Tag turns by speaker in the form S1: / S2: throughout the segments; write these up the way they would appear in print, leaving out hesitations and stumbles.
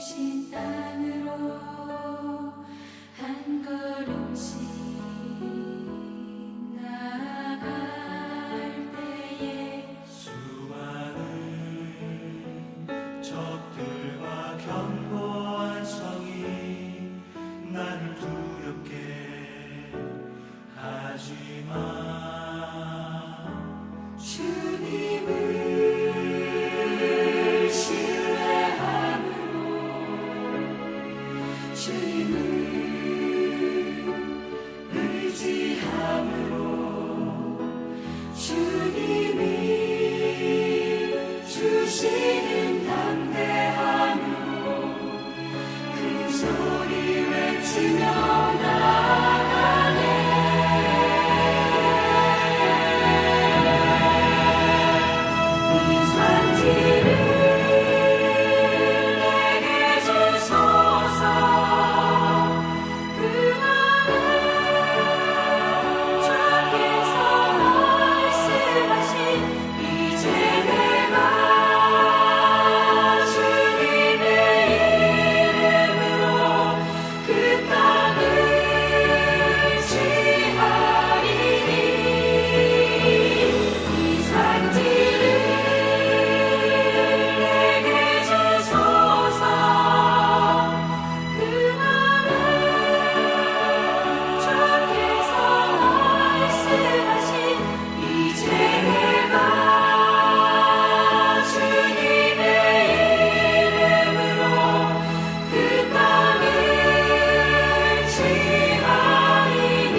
S1: 주신 땅으로 한 걸음씩 나아갈 때에
S2: 수많은 적들과 견고한 성이 나를 두렵게 하지만
S1: 주님을 신뢰함으로 주님을 의지함으로 주님이 주시는 담대함으로 큰 소리 외치며 나아가네. 이 산지를 내게 주소서. 그날에 주께서 말씀하신 이제 내가 주님의 이름으로 그 땅을 취하리니 이 산지를 내게 주소서. 그날에 주께서 말씀하신 이제 내가 주님의 이름으로 그 땅을 취하리니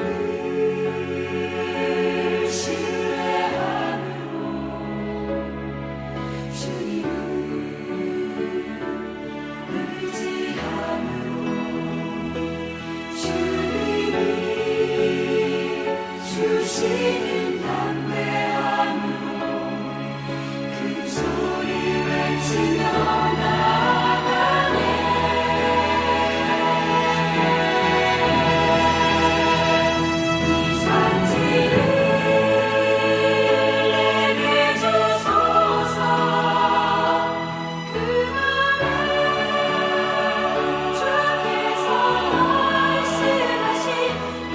S1: 주님을 신뢰함으로 주님을 의지함으로 주님이 주시는 담대함으로 큰 소리 외치며 나아가네. 이 산지를 내게 주소서. 그날에 주께서 말씀하신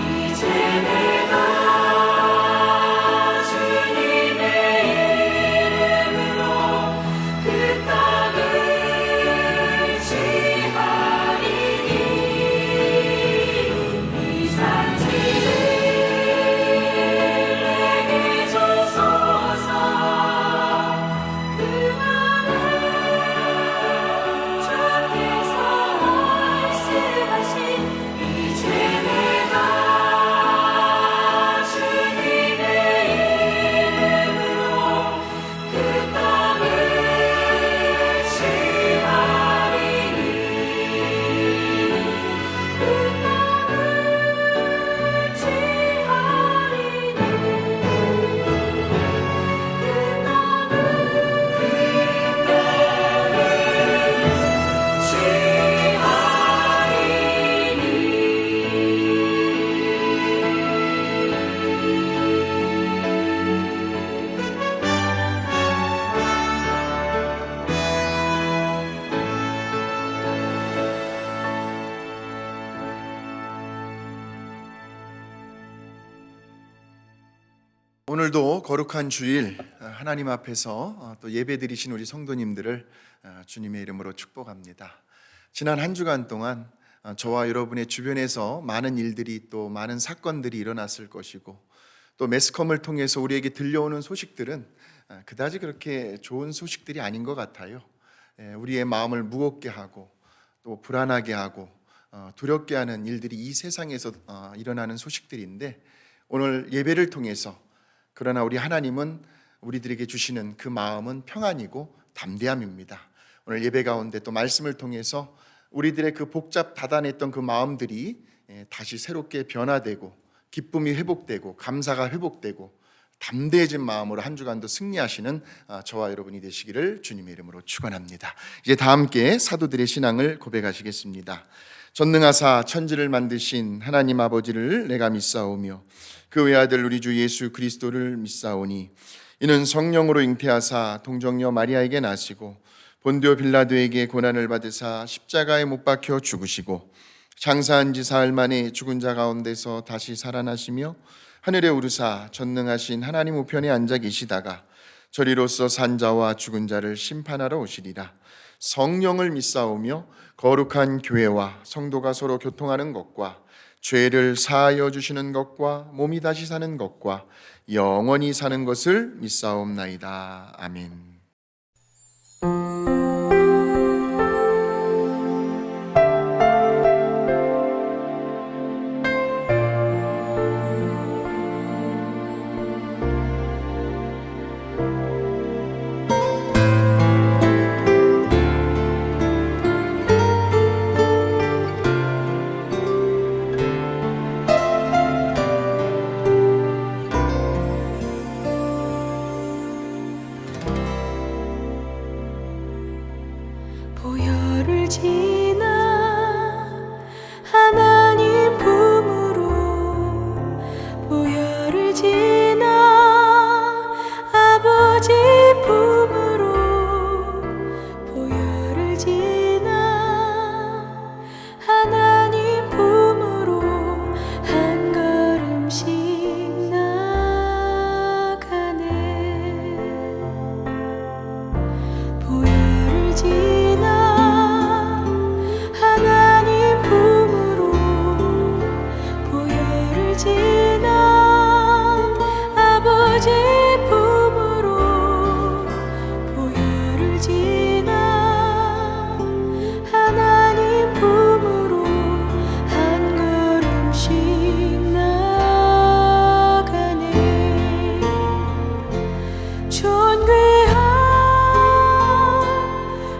S1: 이제 내가 주님의 이름으로 그 땅을 취하리니 이 산지를 내게 주소서. 그날에 주께서 말씀하신 이제 내가 주님의 이름으로 그 땅을 취하리니 그 땅을 취하리니
S3: 오늘도 거룩한 주일 하나님 앞에서 또 예배드리신 우리 성도님들을 주님의 이름으로 축복합니다. 지난 한 주간 동안 저와 여러분의 주변에서 많은 일들이 또 많은 사건들이 일어났을 것이고 또 매스컴을 통해서 우리에게 들려오는 소식들은 그다지 그렇게 좋은 소식들이 아닌 것 같아요. 우리의 마음을 무겁게 하고 또 불안하게 하고 두렵게 하는 일들이 이 세상에서 일어나는 소식들인데 오늘 예배를 통해서 그러나 우리 하나님은 우리들에게 주시는 그 마음은 평안이고 담대함입니다. 오늘 예배 가운데 또 말씀을 통해서 우리들의 그 복잡 다단했던 그 마음들이 다시 새롭게 변화되고 기쁨이 회복되고 감사가 회복되고 담대해진 마음으로 한 주간도 승리하시는 저와 여러분이 되시기를 주님의 이름으로 축원합니다. 이제 다 함께 사도들의 신앙을 고백하시겠습니다. 전능하사 천지를 만드신 하나님 아버지를 내가 믿사오며 그 외아들 우리 주 예수 그리스도를 믿사오니 이는 성령으로 잉태하사 동정녀 마리아에게 나시고 본디오 빌라도에게 고난을 받으사 십자가에 못 박혀 죽으시고 장사한 지 사흘 만에 죽은 자 가운데서 다시 살아나시며 하늘에 오르사 전능하신 하나님 우편에 앉아 계시다가 저리로서 산 자와 죽은 자를 심판하러 오시리라. 성령을 믿사오며 거룩한 교회와 성도가 서로 교통하는 것과 죄를 사하여 주시는 것과 몸이 다시 사는 것과 영원히 사는 것을 믿사옵나이다. 아멘.
S1: 보혈을 지나 하나님 품으로 보혈을 지나 아버지 품으로 보혈을 지나 하나님 품으로 한 걸음씩 나가네. 보혈을 지나 하나님 품으로 보혈을 지나 아버지 품으로 보혈을 지나 하나님 품으로 한 걸음씩 나가네. 존귀한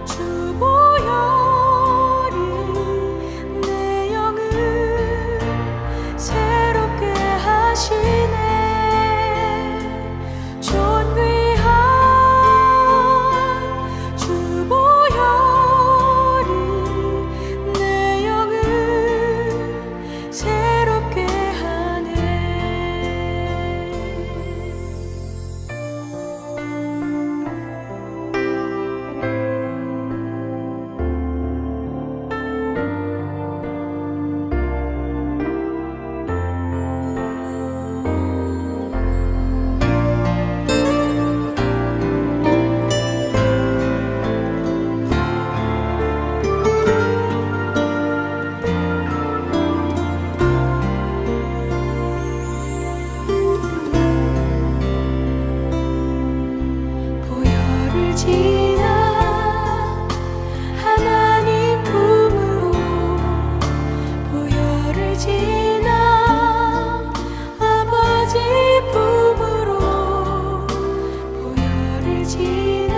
S1: 주 보혈이 내 영을 새롭게 하시네. 존귀한 주 보혈이 내 영을 새롭게 하네. 보혈을 지나 하나님 품으로 보혈을 지나 아버지 품으로 보혈을 지나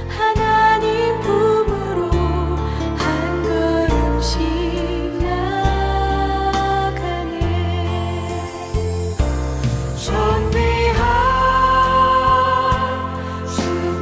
S1: 하나님 품으로 한 걸음씩 나가네. 존귀한 주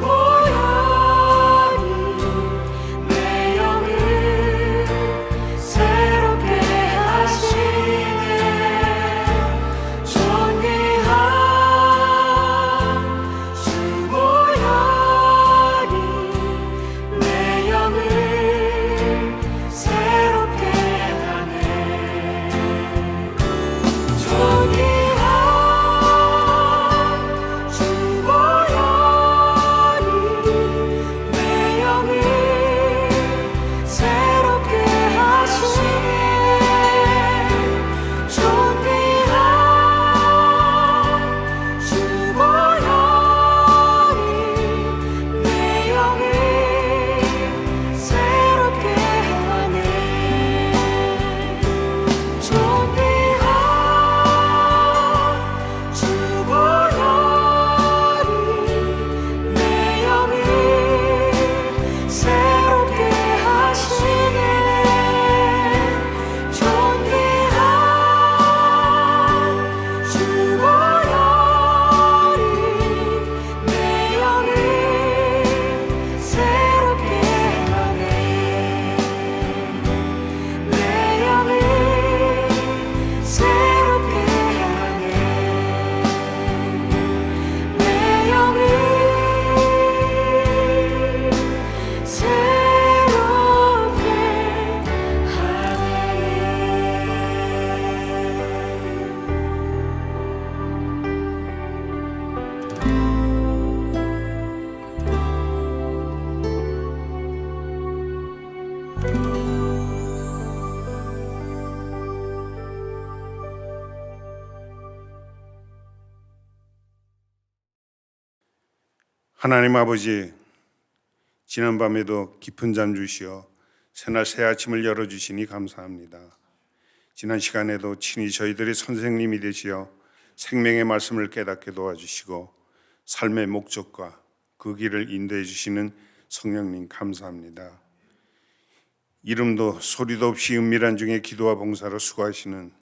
S4: 하나님 아버지, 지난밤에도 깊은 잠 주시어 새날 새 아침을 열어주시니 감사합니다. 지난 시간에도 친히 저희들의 선생님이 되시어 생명의 말씀을 깨닫게 도와주시고 삶의 목적과 그 길을 인도해 주시는 성령님 감사합니다. 이름도 소리도 없이 은밀한 중에 기도와 봉사로 수고하시는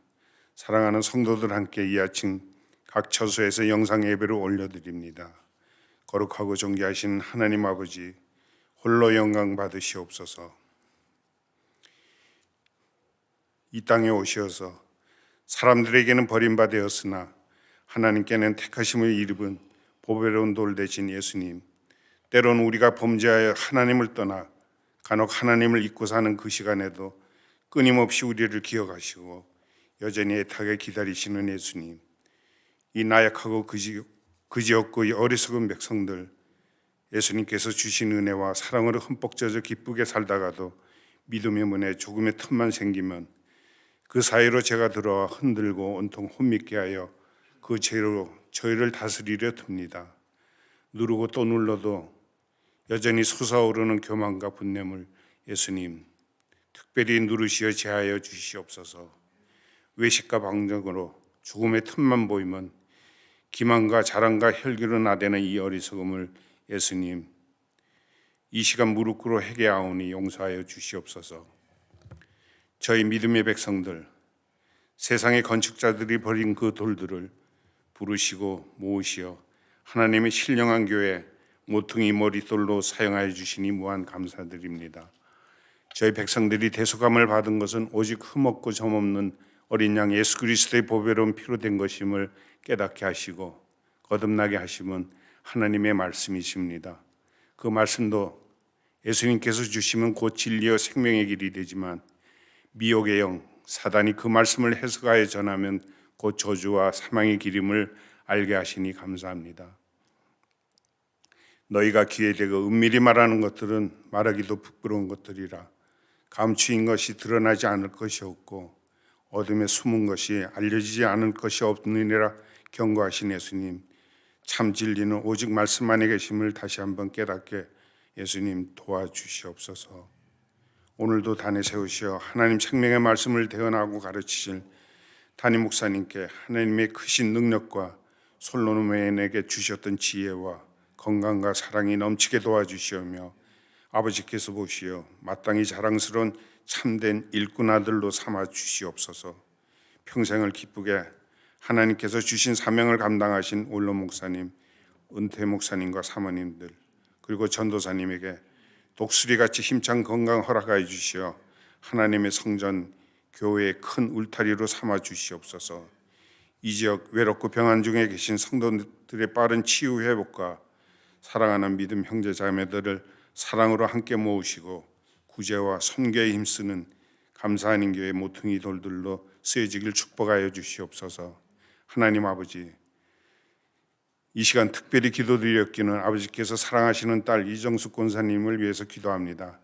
S4: 사랑하는 성도들 함께 이 아침 각 처소에서 영상 예배를 올려드립니다. 거룩하고 존귀하신 하나님 아버지, 홀로 영광 받으시옵소서. 이 땅에 오셔서 사람들에게는 버림받았으나 하나님께는 택하심을 입은 보배로운 돌 되신 예수님, 때론 우리가 범죄하여 하나님을 떠나 간혹 하나님을 잊고 사는 그 시간에도 끊임없이 우리를 기억하시고 여전히 애타게 기다리시는 예수님, 이 나약하고 그지없고 이 어리석은 백성들, 예수님께서 주신 은혜와 사랑으로 흠뻑 젖어 기쁘게 살다가도 믿음의 문에 조금의 틈만 생기면 그 사이로 제가 들어와 흔들고 온통 혼미케 하여 그 죄로 저희를 다스리려 듭니다. 누르고 또 눌러도 여전히 솟아오르는 교만과 분냄을 예수님 특별히 누르시어 제하여 주시옵소서. 외식과 방정으로 죽음의 틈만 보이면 기만과 자랑과 혈기로 나대는 이 어리석음을 예수님 이 시간 무릎 꿇어 회개하오니 용서하여 주시옵소서. 저희 믿음의 백성들, 세상의 건축자들이 버린 그 돌들을 부르시고 모으시어 하나님의 신령한 교회 모퉁이 머릿돌로 사용하여 주시니 무한 감사드립니다. 저희 백성들이 대속함을 받은 것은 오직 흠없고 점없는 어린 양 예수 그리스도의 보배로운 피로 된 것임을 깨닫게 하시고 거듭나게 하심은 하나님의 말씀이십니다. 그 말씀도 예수님께서 주시면 곧 진리여 생명의 길이 되지만 미혹의 영 사단이 그 말씀을 해석하여 전하면 곧 저주와 사망의 길임을 알게 하시니 감사합니다. 너희가 귀에 대고 은밀히 말하는 것들은 말하기도 부끄러운 것들이라. 감추인 것이 드러나지 않을 것이 없고 어둠에 숨은 것이 알려지지 않을 것이 없느니라 경고하신 예수님, 참 진리는 오직 말씀 안에 계심을 다시 한번 깨닫게 예수님 도와주시옵소서. 오늘도 단에 세우시어 하나님 생명의 말씀을 대언하고 가르치실 담임 목사님께 하나님의 크신 능력과 솔로몬에게 주셨던 지혜와 건강과 사랑이 넘치게 도와주시오며 아버지께서 보시어 마땅히 자랑스러운 참된 일꾼 아들로 삼아 주시옵소서. 평생을 기쁘게 하나님께서 주신 사명을 감당하신 올로 목사님, 은퇴 목사님과 사모님들 그리고 전도사님에게 독수리같이 힘찬 건강 허락하여 주시어 하나님의 성전 교회의 큰 울타리로 삼아 주시옵소서. 이 지역 외롭고 병환 중에 계신 성도들의 빠른 치유 회복과 사랑하는 믿음 형제 자매들을 사랑으로 함께 모으시고 구제와 선교에 힘쓰는 감사한 인교의 모퉁이 돌들로 쓰여지길 축복하여 주시옵소서. 하나님 아버지, 이 시간 특별히 기도드렸기는 아버지께서 사랑하시는 딸 이정숙 권사님을 위해서 기도합니다.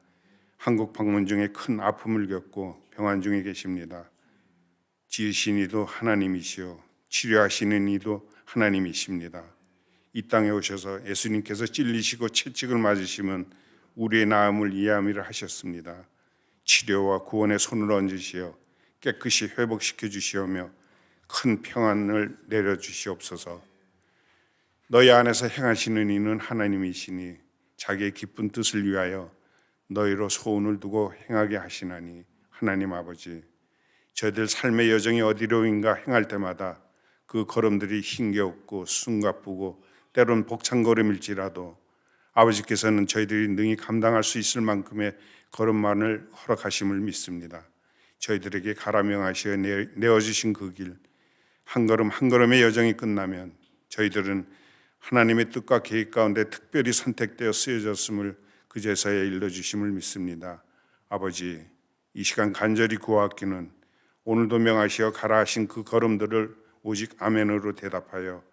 S4: 한국 방문 중에 큰 아픔을 겪고 병환 중에 계십니다. 지으신 이도 하나님이시오 치료하시는 이도 하나님이십니다. 이 땅에 오셔서 예수님께서 찔리시고 채찍을 맞으시면 우리의 나음을 이해함이라 하셨습니다. 치료와 구원의 손을 얹으시어 깨끗이 회복시켜 주시오며 큰 평안을 내려주시옵소서. 너희 안에서 행하시는 이는 하나님이시니 자기의 기쁜 뜻을 위하여 너희로 소원을 두고 행하게 하시나니 하나님 아버지, 저희들 삶의 여정이 어디로인가 행할 때마다 그 걸음들이 힘겹고 숨가쁘고 때론 벅찬 걸음일지라도 아버지께서는 저희들이 능히 감당할 수 있을 만큼의 걸음만을 허락하심을 믿습니다. 저희들에게 가라 명하시어 내어주신 그 길 한 걸음 한 걸음의 여정이 끝나면 저희들은 하나님의 뜻과 계획 가운데 특별히 선택되어 쓰여졌음을 그제서야 일러주심을 믿습니다. 아버지, 이 시간 간절히 구하기는 오늘도 명하시어 가라 하신 그 걸음들을 오직 아멘으로 대답하여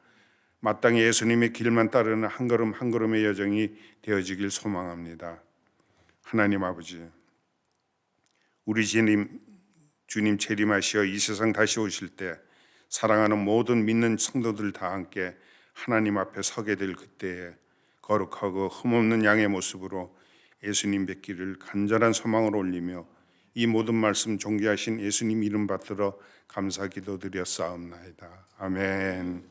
S4: 마땅히 예수님의 길만 따르는 한 걸음 한 걸음의 여정이 되어지길 소망합니다. 하나님 아버지, 우리 주님 재림하시어 이 세상 다시 오실 때 사랑하는 모든 믿는 성도들 다 함께 하나님 앞에 서게 될 그때에 거룩하고 흠없는 양의 모습으로 예수님 뵙기를 간절한 소망으로 올리며 이 모든 말씀 존귀하신 예수님 이름 받들어 감사 기도드렸사옵나이다. 아멘.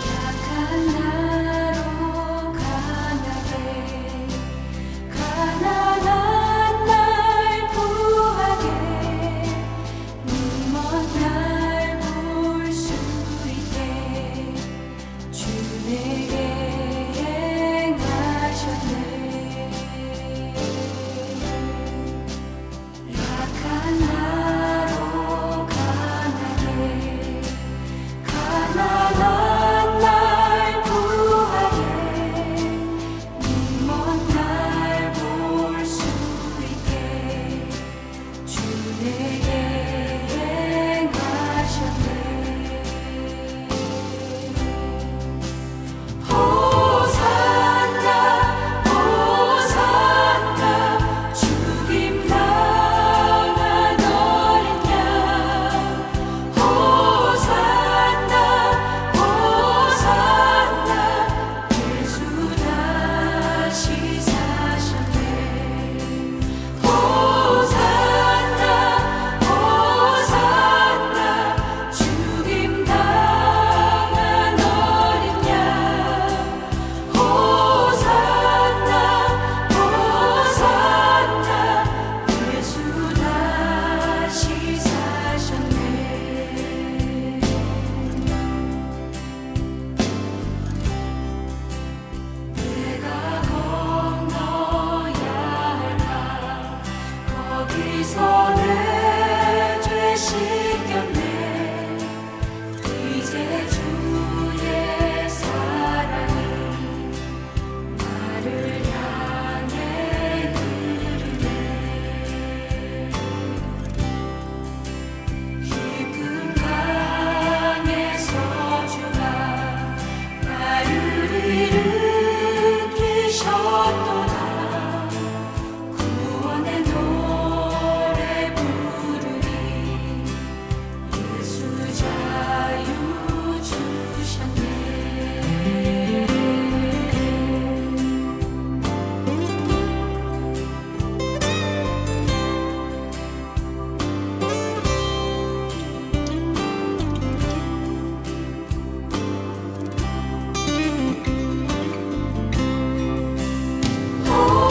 S1: 약한 나로 강하게 가난한 날 부하게 눈먼 날 볼 수 있게 주 내게 행하셨네. 약한 나로 강하게 가난한 날 구하게 눈먼 날 볼 수 있게 주 내게 행하셨네. 호산나 호산나 죽임 당한 어린 양 호산나 호산나 예수 다시 사셨네. 호산나 호산나 죽임 당한 어린 양 호산나 호산나 예수 다시 사셨네. 내가 건너야 할까 거기서 내 죄 씻겼네. 이제 주의 사랑이 나를 향해 흐르네. 깊은 강에서 주가 나를 일으키셨도다. 구원의 노래 부르리 예수 자유 주셨네.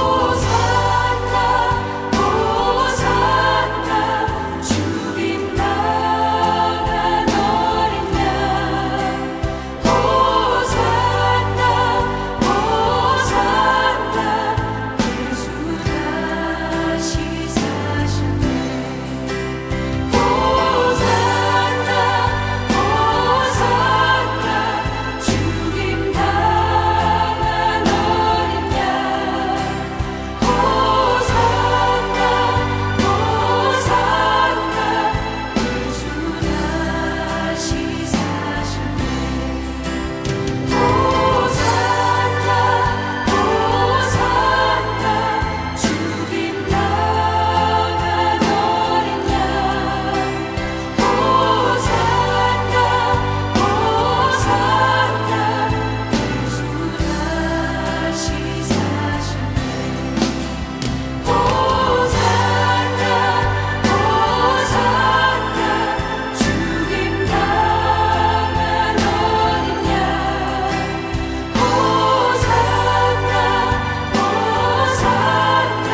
S1: 호산나 호산나 죽임 당한 어린 양 호산나 호산나 예수 다시 사셨네. 호산나 호산나 죽임 당한 어린 양 호산나 호산나 예수 다시 사셨네. 호산나 호산나 죽임 당한 어린 양 호산나 호산나 예수 다시 사셨네. 호산나 호산나 죽임 당한 어린 양 호산나 호산나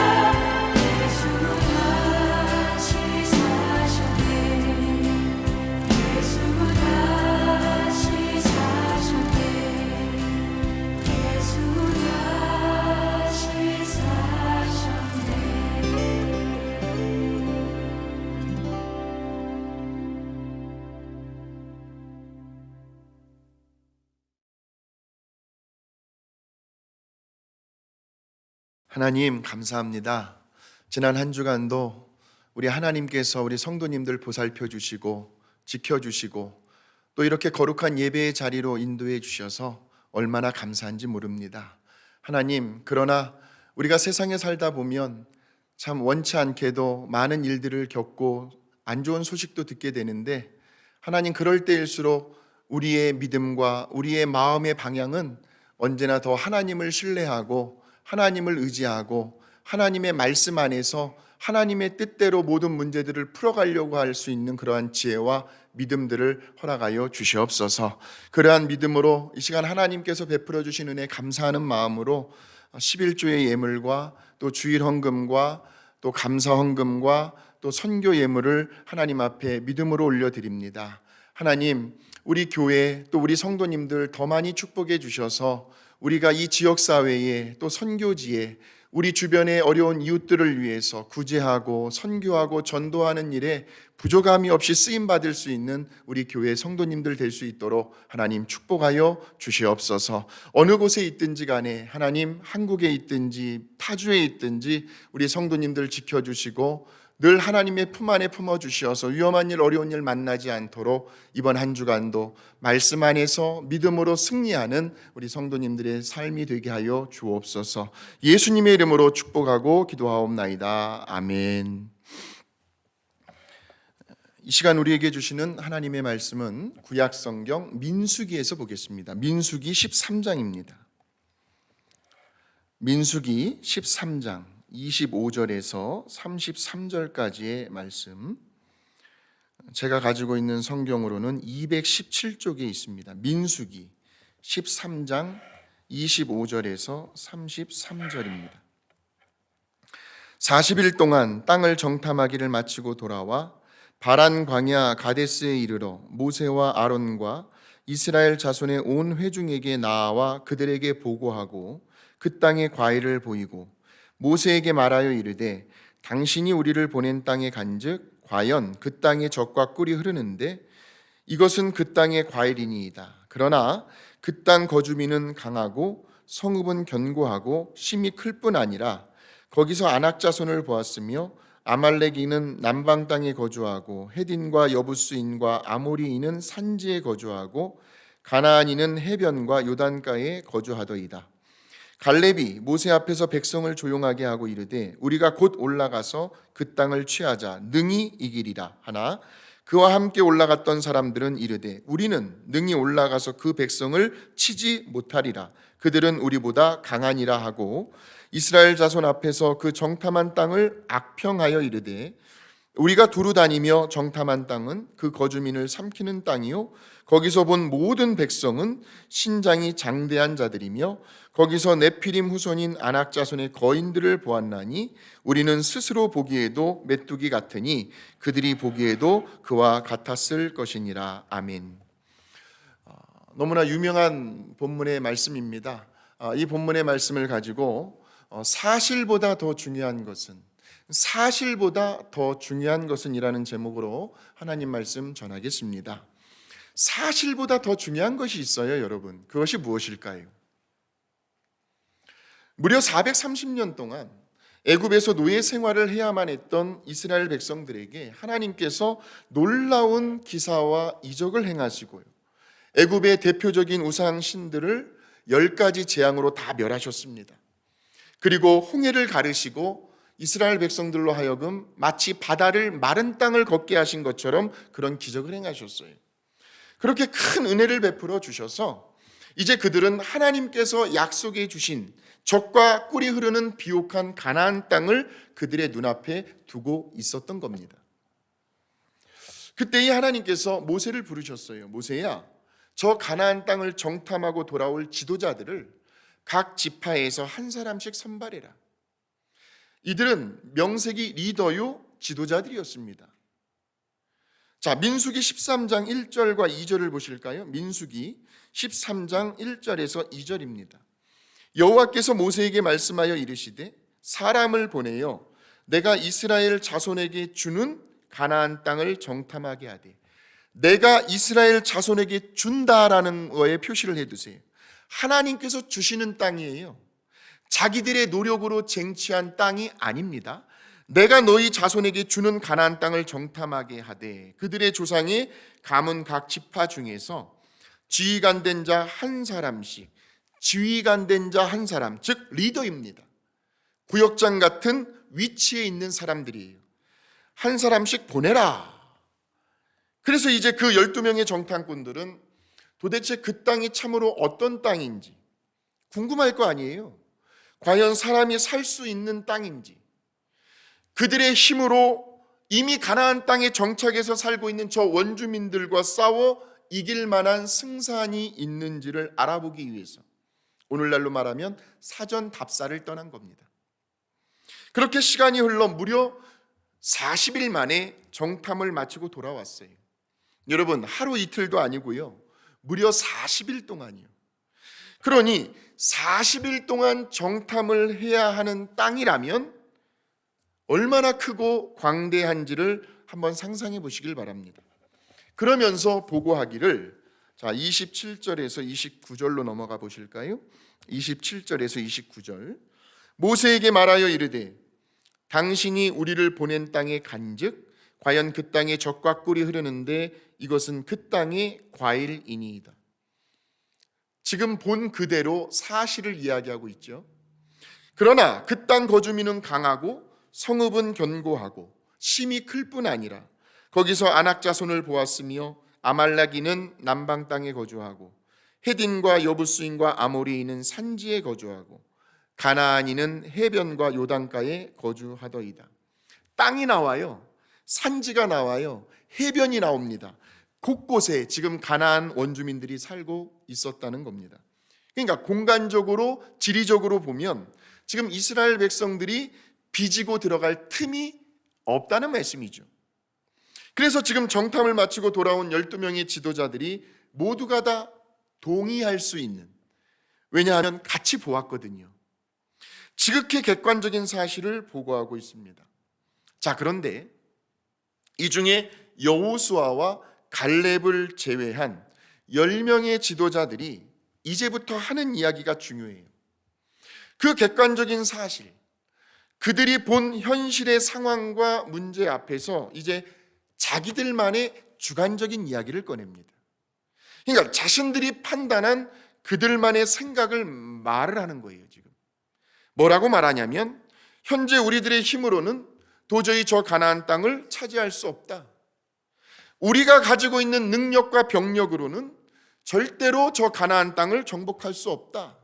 S1: 예수 다시 사셨네. 예수 다시 사셨네. 예수 다시
S3: 하나님 감사합니다. 지난 한 주간도 우리 하나님께서 우리 성도님들 보살펴 주시고 지켜주시고 또 이렇게 거룩한 예배의 자리로 인도해 주셔서 얼마나 감사한지 모릅니다. 하나님, 그러나 우리가 세상에 살다 보면 참 원치 않게도 많은 일들을 겪고 안 좋은 소식도 듣게 되는데, 하나님, 그럴 때일수록 우리의 믿음과 우리의 마음의 방향은 언제나 더 하나님을 신뢰하고 하나님을 의지하고 하나님의 말씀 안에서 하나님의 뜻대로 모든 문제들을 풀어가려고 할 수 있는 그러한 지혜와 믿음들을 허락하여 주시옵소서. 그러한 믿음으로 이 시간 하나님께서 베풀어 주신 은혜 감사하는 마음으로 11조의 예물과 또 주일 헌금과 또 감사 헌금과 또 선교 예물을 하나님 앞에 믿음으로 올려드립니다. 하나님, 우리 교회 또 우리 성도님들 더 많이 축복해 주셔서 우리가 이 지역사회에 또 선교지에 우리 주변의 어려운 이웃들을 위해서 구제하고 선교하고 전도하는 일에 부족함이 없이 쓰임받을 수 있는 우리 교회 성도님들 될 수 있도록 하나님 축복하여 주시옵소서. 어느 곳에 있든지 간에 하나님, 한국에 있든지 타주에 있든지 우리 성도님들 지켜주시고 늘 하나님의 품 안에 품어주시어서 위험한 일 어려운 일 만나지 않도록 이번 한 주간도 말씀 안에서 믿음으로 승리하는 우리 성도님들의 삶이 되게 하여 주옵소서. 예수님의 이름으로 축복하고 기도하옵나이다. 아멘. 이 시간 우리에게 주시는 하나님의 말씀은 구약성경 민수기에서 보겠습니다. 민수기 13장입니다. 민수기 13장 25절에서 33절까지의 말씀, 제가 가지고 있는 성경으로는 217쪽에 있습니다. 민수기 13장 25절에서 33절입니다. 40일 동안 땅을 정탐하기를 마치고 돌아와 바란 광야 가데스에 이르러 모세와 아론과 이스라엘 자손의 온 회중에게 나아와 그들에게 보고하고 그 땅의 과일을 보이고 모세에게 말하여 이르되 당신이 우리를 보낸 땅에 간즉 과연 그 땅에 젖과 꿀이 흐르는데 이것은 그 땅의 과일이니이다. 그러나 그 땅 거주민은 강하고 성읍은 견고하고 심이 클 뿐 아니라 거기서 아낙 자손을 보았으며 아말렉인은 남방 땅에 거주하고 헤딘과 여부스인과 아모리인은 산지에 거주하고 가나안인은 해변과 요단가에 거주하더이다. 갈렙이 모세 앞에서 백성을 조용하게 하고 이르되 우리가 곧 올라가서 그 땅을 취하자 능히 이기리라 하나 그와 함께 올라갔던 사람들은 이르되 우리는 능히 올라가서 그 백성을 치지 못하리라. 그들은 우리보다 강하니라 하고 이스라엘 자손 앞에서 그 정탐한 땅을 악평하여 이르되 우리가 두루 다니며 정탐한 땅은 그 거주민을 삼키는 땅이요 거기서 본 모든 백성은 신장이 장대한 자들이며 거기서 네피림 후손인 아낙 자손의 거인들을 보았나니 우리는 스스로 보기에도 메뚜기 같으니 그들이 보기에도 그와 같았을 것이니라. 아멘. 너무나 유명한 본문의 말씀입니다. 이 본문의 말씀을 가지고 사실보다 더 중요한 것은 이라는 제목으로 하나님 말씀 전하겠습니다. 사실보다 더 중요한 것이 있어요, 여러분. 그것이 무엇일까요? 무려 430년 동안 애굽에서 노예 생활을 해야만 했던 이스라엘 백성들에게 하나님께서 놀라운 기사와 이적을 행하시고요, 애굽의 대표적인 우상 신들을 10가지 재앙으로 다 멸하셨습니다. 그리고 홍해를 가르시고 이스라엘 백성들로 하여금 마치 바다를 마른 땅을 걷게 하신 것처럼 그런 기적을 행하셨어요. 그렇게 큰 은혜를 베풀어 주셔서 이제 그들은 하나님께서 약속해 주신 젖과 꿀이 흐르는 비옥한 가나안 땅을 그들의 눈앞에 두고 있었던 겁니다. 그때 이 하나님께서 모세를 부르셨어요. 모세야, 저 가나안 땅을 정탐하고 돌아올 지도자들을 각 지파에서 한 사람씩 선발해라. 이들은 명색이 리더요 지도자들이었습니다. 자, 민수기 13장 1절과 2절을 보실까요? 민수기 13장 1절에서 2절입니다. 여호와께서 모세에게 말씀하여 이르시되 사람을 보내어 내가 이스라엘 자손에게 주는 가나안 땅을 정탐하게 하되, 내가 이스라엘 자손에게 준다라는 거에 표시를 해두세요. 하나님께서 주시는 땅이에요. 자기들의 노력으로 쟁취한 땅이 아닙니다. 내가 너희 자손에게 주는 가나안 땅을 정탐하게 하되 그들의 조상이 가문 각 지파 중에서 지휘관된 자 한 사람씩, 지휘관된 자 한 사람, 즉 리더입니다. 구역장 같은 위치에 있는 사람들이에요. 한 사람씩 보내라. 그래서 이제 그 12명의 정탐꾼들은 도대체 그 땅이 참으로 어떤 땅인지 궁금할 거 아니에요. 과연 사람이 살 수 있는 땅인지, 그들의 힘으로 이미 가나안 땅에 정착해서 살고 있는 저 원주민들과 싸워 이길 만한 승산이 있는지를 알아보기 위해서 오늘날로 말하면 사전 답사를 떠난 겁니다. 그렇게 시간이 흘러 무려 40일 만에 정탐을 마치고 돌아왔어요. 여러분, 하루 이틀도 아니고요, 무려 40일 동안이요. 그러니 40일 동안 정탐을 해야 하는 땅이라면 얼마나 크고 광대한지를 한번 상상해 보시길 바랍니다. 그러면서 보고하기를, 자 27절에서 29절로 넘어가 보실까요? 27절에서 29절. 모세에게 말하여 이르되 당신이 우리를 보낸 땅에 간즉 과연 그 땅에 젖과 꿀이 흐르는데 이것은 그 땅의 과일이니이다. 지금 본 그대로 사실을 이야기하고 있죠. 그러나 그 땅 거주민은 강하고 성읍은 견고하고 심이 클 뿐 아니라 거기서 아낙 자손을 보았으며 아말렉인은 남방 땅에 거주하고 헤딘과 여부스인과 아모리인은 산지에 거주하고 가나안인은 해변과 요단가에 거주하더이다. 땅이 나와요. 산지가 나와요. 해변이 나옵니다. 곳곳에 지금 가나안 원주민들이 살고 있었다는 겁니다. 그러니까 공간적으로, 지리적으로 보면 지금 이스라엘 백성들이 비지고 들어갈 틈이 없다는 말씀이죠. 그래서 지금 정탐을 마치고 돌아온 12명의 지도자들이 모두가 다 동의할 수 있는, 왜냐하면 같이 보았거든요, 지극히 객관적인 사실을 보고하고 있습니다. 자, 그런데 이 중에 여호수아와 갈렙을 제외한 10명의 지도자들이 이제부터 하는 이야기가 중요해요. 그 객관적인 사실, 그들이 본 현실의 상황과 문제 앞에서 이제 자기들만의 주관적인 이야기를 꺼냅니다. 그러니까 자신들이 판단한 그들만의 생각을 말을 하는 거예요. 지금 뭐라고 말하냐면, 현재 우리들의 힘으로는 도저히 저 가나안 땅을 차지할 수 없다. 우리가 가지고 있는 능력과 병력으로는 절대로 저 가나안 땅을 정복할 수 없다.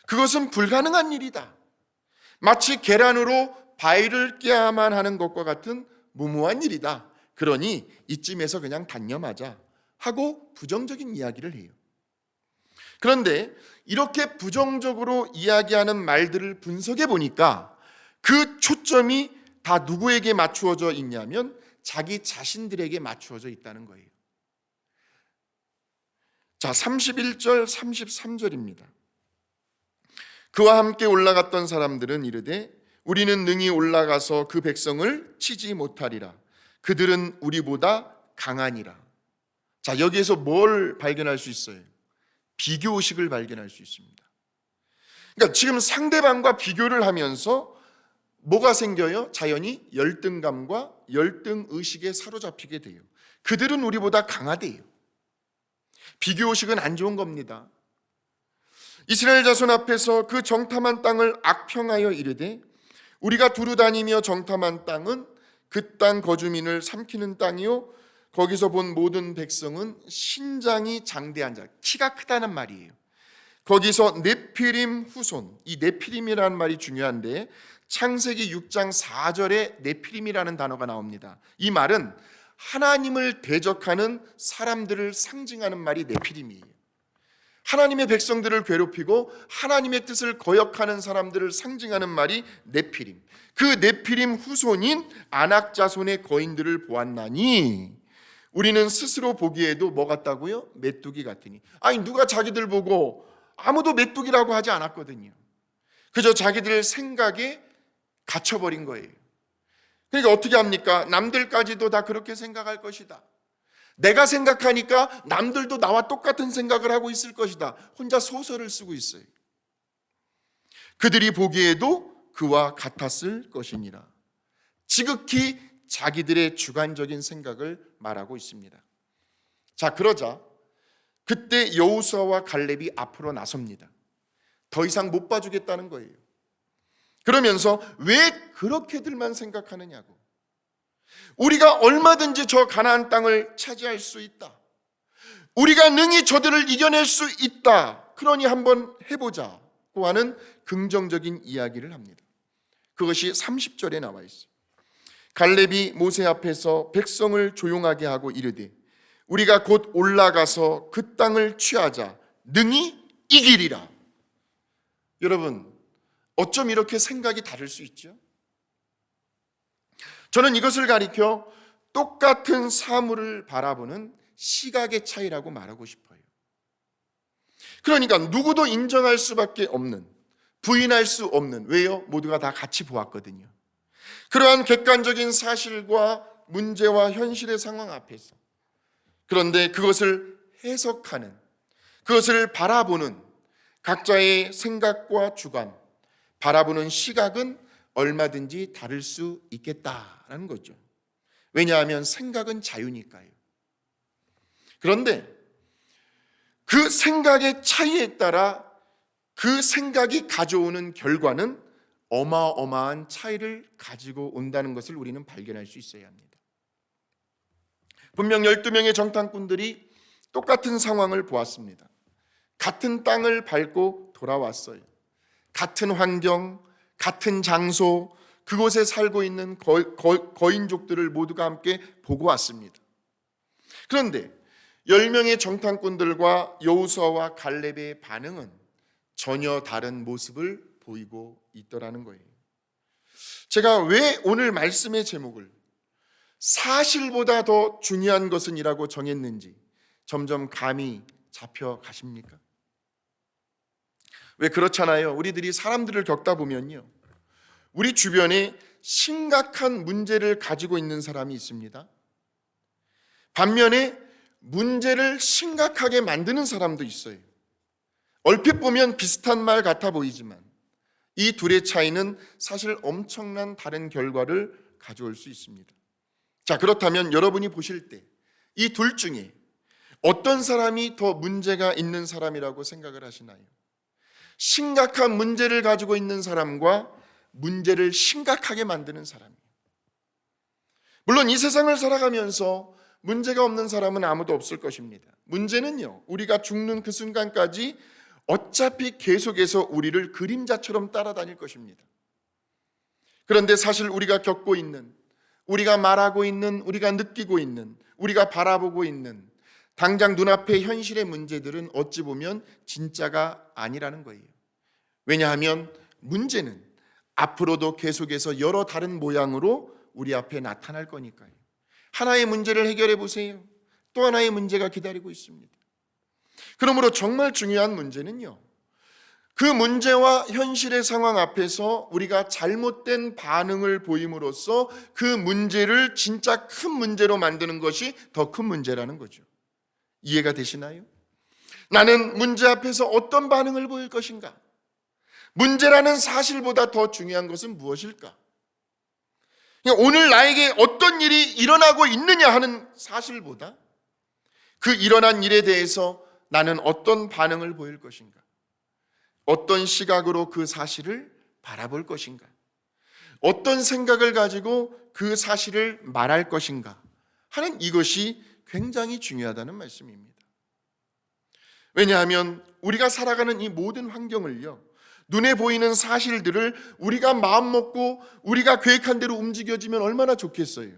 S3: 그것은 불가능한 일이다. 마치 계란으로 바위를 깨야만 하는 것과 같은 무모한 일이다. 그러니 이쯤에서 그냥 단념하자 하고 부정적인 이야기를 해요. 그런데 이렇게 부정적으로 이야기하는 말들을 분석해 보니까 그 초점이 다 누구에게 맞추어져 있냐면 자기 자신들에게 맞추어져 있다는 거예요. 자, 31절 33절입니다. 그와 함께 올라갔던 사람들은 이르되 우리는 능히 올라가서 그 백성을 치지 못하리라. 그들은 우리보다 강하니라. 자, 여기에서 뭘 발견할 수 있어요? 비교의식을 발견할 수 있습니다. 그러니까 지금 상대방과 비교를 하면서 뭐가 생겨요? 자연히 열등감과 열등의식에 사로잡히게 돼요. 그들은 우리보다 강하대요. 비교의식은 안 좋은 겁니다. 이스라엘 자손 앞에서 그 정탐한 땅을 악평하여 이르되 우리가 두루 다니며 정탐한 땅은 그 땅 거주민을 삼키는 땅이요 거기서 본 모든 백성은 신장이 장대한 자, 키가 크다는 말이에요. 거기서 네피림 후손, 이 네피림이라는 말이 중요한데 창세기 6장 4절에 네피림이라는 단어가 나옵니다. 이 말은 하나님을 대적하는 사람들을 상징하는 말이 네피림이에요. 하나님의 백성들을 괴롭히고 하나님의 뜻을 거역하는 사람들을 상징하는 말이 네피림. 그 네피림 후손인 아낙 자손의 거인들을 보았나니 우리는 스스로 보기에도 뭐 같다고요? 메뚜기 같으니. 아니, 누가 자기들 보고 아무도 메뚜기라고 하지 않았거든요. 그저 자기들 생각에 갇혀버린 거예요. 그러니까 어떻게 합니까? 남들까지도 다 그렇게 생각할 것이다. 내가 생각하니까 남들도 나와 똑같은 생각을 하고 있을 것이다. 혼자 소설을 쓰고 있어요. 그들이 보기에도 그와 같았을 것이니라. 지극히 자기들의 주관적인 생각을 말하고 있습니다. 자, 그러자 그때 여호수아와 갈렙이 앞으로 나섭니다. 더 이상 못 봐주겠다는 거예요. 그러면서 왜 그렇게들만 생각하느냐고. 우리가 얼마든지 저 가나안 땅을 차지할 수 있다. 우리가 능히 저들을 이겨낼 수 있다. 그러니 한번 해보자고 하는 긍정적인 이야기를 합니다. 그것이 30절에 나와 있어요. 갈렙이 모세 앞에서 백성을 조용하게 하고 이르되 우리가 곧 올라가서 그 땅을 취하자 능히 이기리라. 여러분, 어쩜 이렇게 생각이 다를 수 있죠? 저는 이것을 가리켜 똑같은 사물을 바라보는 시각의 차이라고 말하고 싶어요. 그러니까 누구도 인정할 수밖에 없는, 부인할 수 없는, 왜요? 모두가 다 같이 보았거든요. 그러한 객관적인 사실과 문제와 현실의 상황 앞에서, 그런데 그것을 해석하는, 그것을 바라보는 각자의 생각과 주관, 바라보는 시각은 얼마든지 다를 수 있겠다라는 거죠. 왜냐하면 생각은 자유니까요. 그런데 그 생각의 차이에 따라 그 생각이 가져오는 결과는 어마어마한 차이를 가지고 온다는 것을 우리는 발견할 수 있어야 합니다. 분명 12명의 정탐꾼들이 똑같은 상황을 보았습니다. 같은 땅을 밟고 돌아왔어요. 같은 환경, 같은 장소, 그곳에 살고 있는 거인족들을 모두가 함께 보고 왔습니다. 그런데 10명의 정탐꾼들과 여호수아와 갈렙의 반응은 전혀 다른 모습을 보이고 있더라는 거예요. 제가 왜 오늘 말씀의 제목을 사실보다 더 중요한 것은 이라고 정했는지 점점 감이 잡혀가십니까? 왜 그렇잖아요. 우리들이 사람들을 겪다 보면요, 우리 주변에 심각한 문제를 가지고 있는 사람이 있습니다. 반면에 문제를 심각하게 만드는 사람도 있어요. 얼핏 보면 비슷한 말 같아 보이지만 이 둘의 차이는 사실 엄청난 다른 결과를 가져올 수 있습니다. 자, 그렇다면 여러분이 보실 때 이 둘 중에 어떤 사람이 더 문제가 있는 사람이라고 생각을 하시나요? 심각한 문제를 가지고 있는 사람과 문제를 심각하게 만드는 사람이에요. 물론 이 세상을 살아가면서 문제가 없는 사람은 아무도 없을 것입니다. 문제는요, 우리가 죽는 그 순간까지 어차피 계속해서 우리를 그림자처럼 따라다닐 것입니다. 그런데 사실 우리가 겪고 있는, 우리가 말하고 있는, 우리가 느끼고 있는, 우리가 바라보고 있는 당장 눈앞의 현실의 문제들은 어찌 보면 진짜가 아니라는 거예요. 왜냐하면 문제는 앞으로도 계속해서 여러 다른 모양으로 우리 앞에 나타날 거니까요. 하나의 문제를 해결해 보세요. 또 하나의 문제가 기다리고 있습니다. 그러므로 정말 중요한 문제는요, 그 문제와 현실의 상황 앞에서 우리가 잘못된 반응을 보임으로써 그 문제를 진짜 큰 문제로 만드는 것이 더 큰 문제라는 거죠. 이해가 되시나요? 나는 문제 앞에서 어떤 반응을 보일 것인가? 문제라는 사실보다 더 중요한 것은 무엇일까? 오늘 나에게 어떤 일이 일어나고 있느냐 하는 사실보다 그 일어난 일에 대해서 나는 어떤 반응을 보일 것인가? 어떤 시각으로 그 사실을 바라볼 것인가? 어떤 생각을 가지고 그 사실을 말할 것인가 하는 이것이 굉장히 중요하다는 말씀입니다. 왜냐하면 우리가 살아가는 이 모든 환경을요, 눈에 보이는 사실들을 우리가 마음 먹고 우리가 계획한 대로 움직여지면 얼마나 좋겠어요.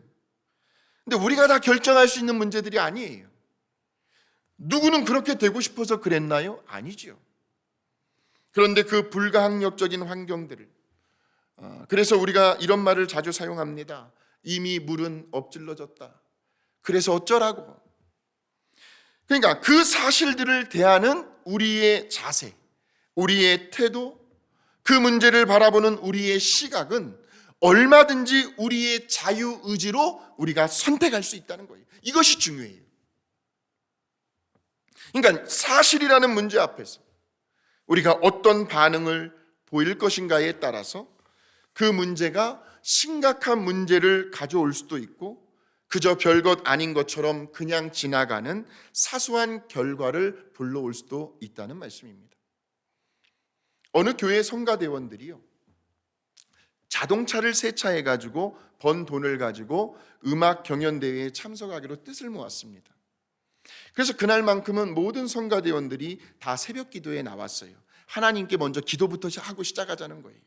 S3: 근데 우리가 다 결정할 수 있는 문제들이 아니에요. 누구는 그렇게 되고 싶어서 그랬나요? 아니죠. 그런데 그 불가항력적인 환경들을, 그래서 우리가 이런 말을 자주 사용합니다. 이미 물은 엎질러졌다. 그래서 어쩌라고. 그러니까 그 사실들을 대하는 우리의 자세, 우리의 태도, 그 문제를 바라보는 우리의 시각은 얼마든지 우리의 자유의지로 우리가 선택할 수 있다는 거예요. 이것이 중요해요. 그러니까 사실이라는 문제 앞에서 우리가 어떤 반응을 보일 것인가에 따라서 그 문제가 심각한 문제를 가져올 수도 있고 그저 별것 아닌 것처럼 그냥 지나가는 사소한 결과를 불러올 수도 있다는 말씀입니다. 어느 교회 성가대원들이요, 자동차를 세차해가지고 번 돈을 가지고 음악 경연대회에 참석하기로 뜻을 모았습니다. 그래서 그날만큼은 모든 성가대원들이 다 새벽 기도에 나왔어요. 하나님께 먼저 기도부터 하고 시작하자는 거예요.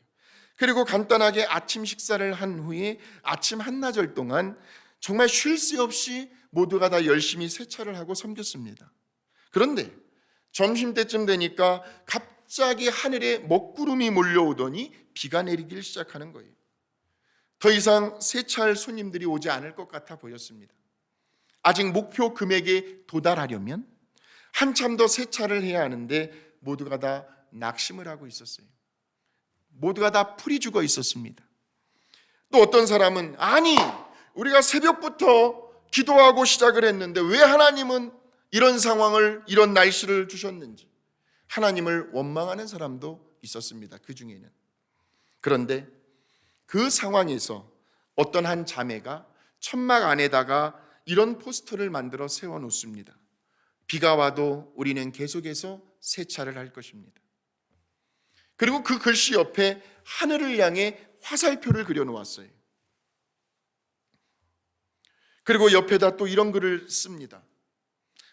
S3: 그리고 간단하게 아침 식사를 한 후에 아침 한나절 동안 정말 쉴 새 없이 모두가 다 열심히 세차를 하고 섬겼습니다. 그런데 점심때쯤 되니까 갑자기 하늘에 먹구름이 몰려오더니 비가 내리기 시작하는 거예요. 더 이상 세차할 손님들이 오지 않을 것 같아 보였습니다. 아직 목표 금액에 도달하려면 한참 더 세차를 해야 하는데 모두가 다 낙심을 하고 있었어요. 모두가 다 풀이 죽어 있었습니다. 또 어떤 사람은 아니, 우리가 새벽부터 기도하고 시작을 했는데 왜 하나님은 이런 상황을, 이런 날씨를 주셨는지 하나님을 원망하는 사람도 있었습니다. 그 중에는. 그런데 그 상황에서 어떤 한 자매가 천막 안에다가 이런 포스터를 만들어 세워놓습니다. 비가 와도 우리는 계속해서 세차를 할 것입니다. 그리고 그 글씨 옆에 하늘을 향해 화살표를 그려놓았어요. 그리고 옆에다 또 이런 글을 씁니다.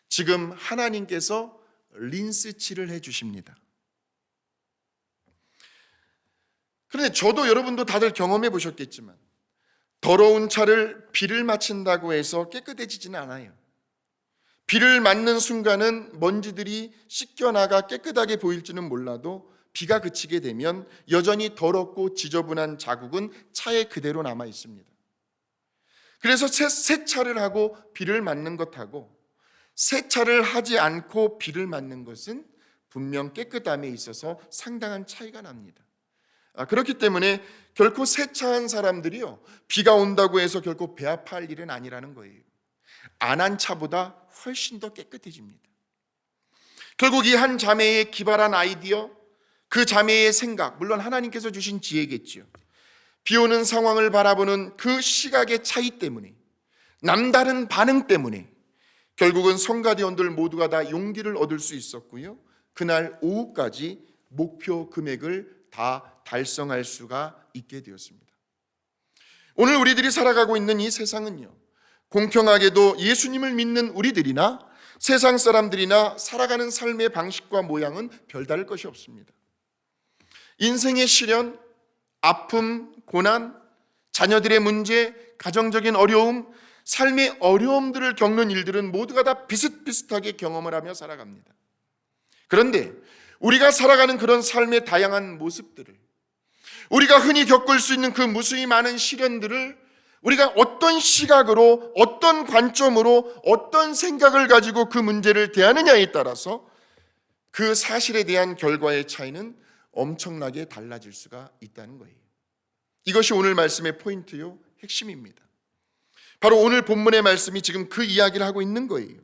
S3: 지금 하나님께서 린스칠을 해주십니다. 그런데 저도 여러분도 다들 경험해 보셨겠지만 더러운 차를 비를 맞힌다고 해서 깨끗해지지는 않아요. 비를 맞는 순간은 먼지들이 씻겨나가 깨끗하게 보일지는 몰라도 비가 그치게 되면 여전히 더럽고 지저분한 자국은 차에 그대로 남아 있습니다. 그래서 세차를 하고 비를 맞는 것하고 세차를 하지 않고 비를 맞는 것은 분명 깨끗함에 있어서 상당한 차이가 납니다. 그렇기 때문에 결코 세차한 사람들이요, 비가 온다고 해서 결코 배 아파할 일은 아니라는 거예요. 안 한 차보다 훨씬 더 깨끗해집니다. 결국 이 한 자매의 기발한 아이디어, 그 자매의 생각, 물론 하나님께서 주신 지혜겠죠. 비 오는 상황을 바라보는 그 시각의 차이 때문에, 남다른 반응 때문에 결국은 성가대원들 모두가 다 용기를 얻을 수 있었고요, 그날 오후까지 목표 금액을 다 달성할 수가 있게 되었습니다. 오늘 우리들이 살아가고 있는 이 세상은요, 공평하게도 예수님을 믿는 우리들이나 세상 사람들이나 살아가는 삶의 방식과 모양은 별다를 것이 없습니다. 인생의 시련, 아픔, 고난, 자녀들의 문제, 가정적인 어려움, 삶의 어려움들을 겪는 일들은 모두가 다 비슷비슷하게 경험을 하며 살아갑니다. 그런데 우리가 살아가는 그런 삶의 다양한 모습들을, 우리가 흔히 겪을 수 있는 그 무수히 많은 시련들을 우리가 어떤 시각으로, 어떤 관점으로, 어떤 생각을 가지고 그 문제를 대하느냐에 따라서 그 사실에 대한 결과의 차이는 엄청나게 달라질 수가 있다는 거예요. 이것이 오늘 말씀의 포인트요, 핵심입니다. 바로 오늘 본문의 말씀이 지금 그 이야기를 하고 있는 거예요.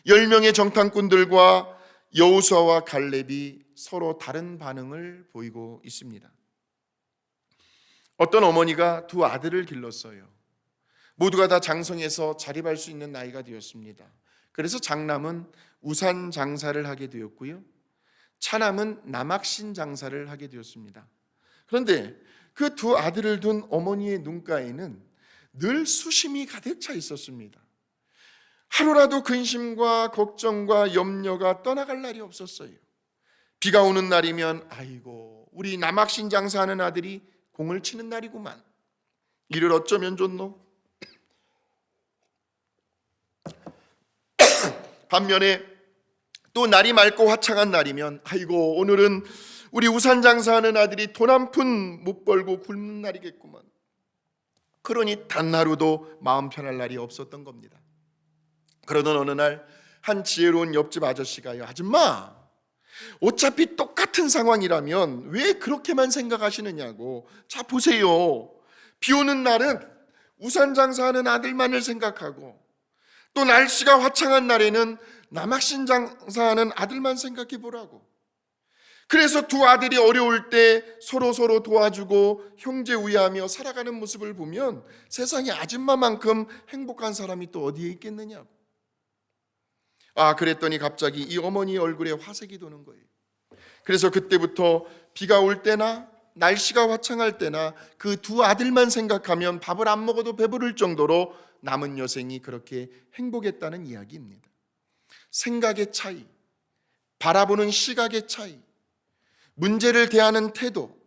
S3: 10명의 정탐꾼들과 여호수아와 갈렙이 서로 다른 반응을 보이고 있습니다. 어떤 어머니가 두 아들을 길렀어요. 모두가 다 장성해서 자립할 수 있는 나이가 되었습니다. 그래서 장남은 우산 장사를 하게 되었고요, 차남은 남학신 장사를 하게 되었습니다. 그런데 그 두 아들을 둔 어머니의 눈가에는 늘 수심이 가득 차 있었습니다. 하루라도 근심과 걱정과 염려가 떠나갈 날이 없었어요. 비가 오는 날이면 아이고, 우리 남학신 장사하는 아들이 공을 치는 날이구만. 이를 어쩌면 좋노? 반면에 또 날이 맑고 화창한 날이면 아이고, 오늘은 우리 우산 장사하는 아들이 돈 한 푼 못 벌고 굶는 날이겠구만. 그러니 단 하루도 마음 편할 날이 없었던 겁니다. 그러던 어느 날 한 지혜로운 옆집 아저씨가요, 아줌마, 어차피 똑같은 상황이라면 왜 그렇게만 생각하시느냐고. 자, 보세요. 비 오는 날은 우산 장사하는 아들만을 생각하고, 또 날씨가 화창한 날에는 남학신 장사하는 아들만 생각해 보라고. 그래서 두 아들이 어려울 때 서로 도와주고 형제우애하며 살아가는 모습을 보면 세상에 아줌마만큼 행복한 사람이 또 어디에 있겠느냐고. 그랬더니 갑자기 이 어머니의 얼굴에 화색이 도는 거예요. 그래서 그때부터 비가 올 때나 날씨가 화창할 때나 그 두 아들만 생각하면 밥을 안 먹어도 배부를 정도로 남은 여생이 그렇게 행복했다는 이야기입니다. 생각의 차이, 바라보는 시각의 차이, 문제를 대하는 태도,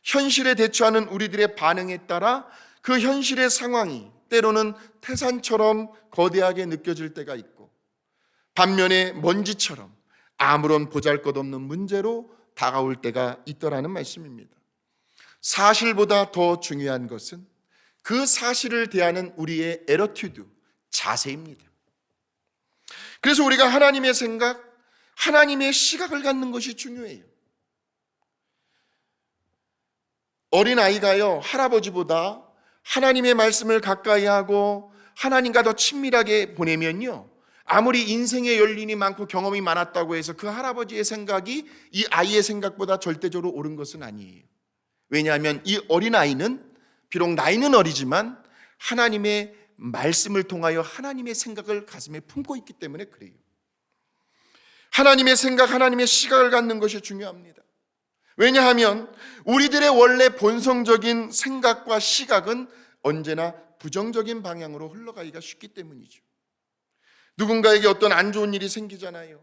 S3: 현실에 대처하는 우리들의 반응에 따라 그 현실의 상황이 때로는 태산처럼 거대하게 느껴질 때가 있고, 반면에 먼지처럼 아무런 보잘것없는 문제로 다가올 때가 있더라는 말씀입니다. 사실보다 더 중요한 것은 그 사실을 대하는 우리의 애러튜드, 자세입니다. 그래서 우리가 하나님의 생각, 하나님의 시각을 갖는 것이 중요해요. 어린아이가요, 할아버지보다 하나님의 말씀을 가까이 하고 하나님과 더 친밀하게 보내면요, 아무리 인생의 연륜이 많고 경험이 많았다고 해서 그 할아버지의 생각이 이 아이의 생각보다 절대적으로 옳은 것은 아니에요. 왜냐하면 이 어린아이는 비록 나이는 어리지만 하나님의 말씀을 통하여 하나님의 생각을 가슴에 품고 있기 때문에 그래요. 하나님의 생각, 하나님의 시각을 갖는 것이 중요합니다. 왜냐하면 우리들의 원래 본성적인 생각과 시각은 언제나 부정적인 방향으로 흘러가기가 쉽기 때문이죠. 누군가에게 어떤 안 좋은 일이 생기잖아요.